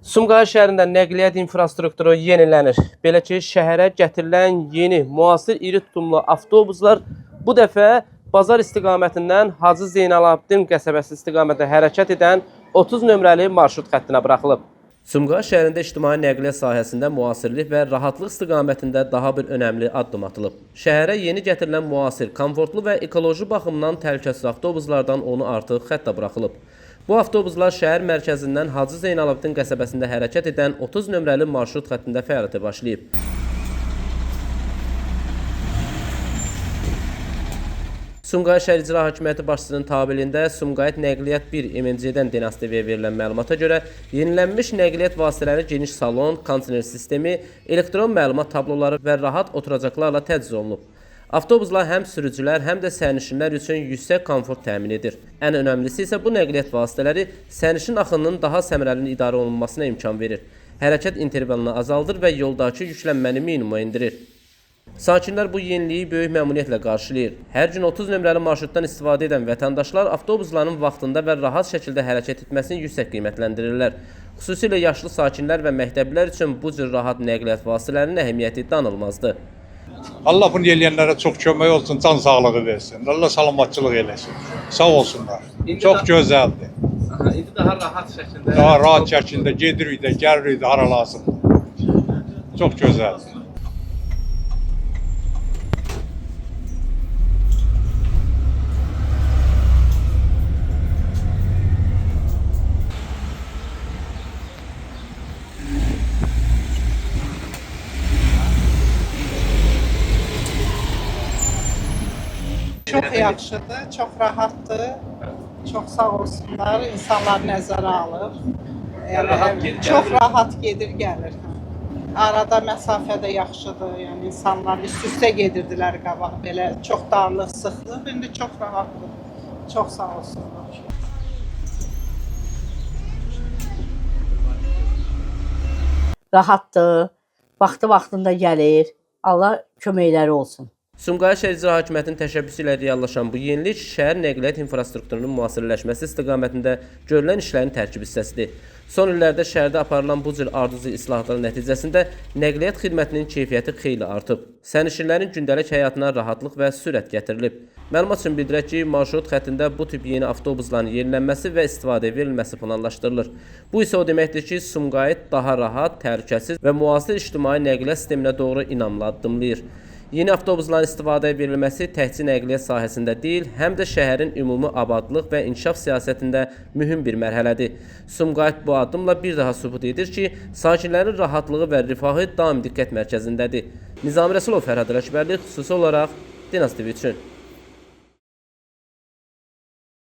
Sumqayıt şəhərində nəqliyyat infrastrukturu yenilənir. Belə ki, şəhərə gətirilən yeni, müasir iri tutumlu avtobuslar bu dəfə Bazar istiqamətindən Hacı Zeynalabdin qəsəbəsi istiqamətə hərəkət edən 30 nömrəli marşrut xəttinə buraxılıb. Sumqayıt şəhərində ictimai nəqliyyat sahəsində müasirlik və rahatlıq istiqamətində daha bir önəmli addım atılıb. Şəhərə yeni gətirilən müasir, komfortlu və ekoloji baxımdan təhlükəsiz avtobuslardan onu artıq xəttə buraxılıb. Bu avtobuslar şəhər mərkəzindən Hacı Zeynalabdin qəsəbəsində hərəkət edən 30 nömrəli marşrut xəttində fəaliyyətə başlayıb. Sumqayıt şəhər İcra Hakimiyyəti başçısının tabeliyində Sumqayıt Nəqliyyat 1 MMC-dən Dinas TV-yə verilən məlumata görə yenilənmiş nəqliyyat vasitələri geniş salon, kondisioner sistemi, elektron məlumat tabloları və rahat oturacaqlarla təchiz olunub. Avtobuslar həm sürücülər, həm də sərnişinlər üçün yüksək komfort təmin edir. Ən önəmlisi isə bu nəqliyyat vasitələri sərnişin axınının daha səmərəli idarə olunmasına imkan verir. Hərəkət intervalını azaldır və yoldakı yüklənməni minimuma endirir. Sakinlər bu yeniliyi böyük məmnuniyyətlə qarşılayır. Hər gün 30 nömrəli marşrutdan istifadə edən vətəndaşlar avtobusların vaxtında və rahat şəkildə hərəkət etməsini yüksək qiymətləndirirlər. Xüsusilə yaşlı sakinlər və məktəblilər üçün bu cür rahat nəqliyyat vasitələrinin əhəmiyyəti danılmazdır. Allah bunu eləyənlərə çox kömək olsun, can sağlığı versin. Allah salamatçılıq eləsin. Sağ olsunlar. Çox gözəldir. İndi daha rahat şəkildə. Daha rahat şəkildə gedirik də, gəlirik də hara lazımdır. Çox gözəldir. Çox yaxşıdır, çox rahatdır. Çox sağ olsunlar, insanlar nəzərə alır. Yəni çox rahat gedir, gəlir. Arada məsafə də yaxşıdır. Yəni insanlar üst-üstə gedirdilər qabaq belə çox darlıq, sıxlıq. İndi çox rahatdır. Çox sağ olsunlar. Rahatdır, vaxtında gəlir. Allah köməkləri olsun. Sumqayıt şəhər İcra Hakimiyyətinin təşəbbüsü ilə reallaşan bu yenilik şəhər nəqliyyat infrastrukturunun müasirləşməsi istiqamətində görülən işlərin tərkib hissəsidir. Son illərdə şəhərdə aparılan bu cür ardıcıl islahatlar nəticəsində nəqliyyat xidmətinin keyfiyyəti xeyli artıb. Sərnişinlərin gündəlik həyatına rahatlıq və sürət gətirilib. Məlumat üçün bildirək ki, marşrut xəttində bu tip yeni avtobusların yenilənməsi və istifadəyə verilməsi planlaşdırılır. Bu isə o deməkdir ki, Sumqayıt daha rahat, təhlükəsiz və müasir ictimai nəqliyyat sisteminə doğru inamla addımlayır. Yeni avtobusların istifadəyə verilməsi təkcə nəqliyyat sahəsində deyil, həm də şəhərin ümumi abadlıq və inkişaf siyasətində mühüm bir mərhələdir. Sumqayıt bu addımla bir daha sübut edir ki, sakinlərin rahatlığı və rifahı daim diqqət mərkəzindədir. Nizami Rəsulov, Fərhad Ələkbərli, xüsusi olaraq Dinas TV üçün.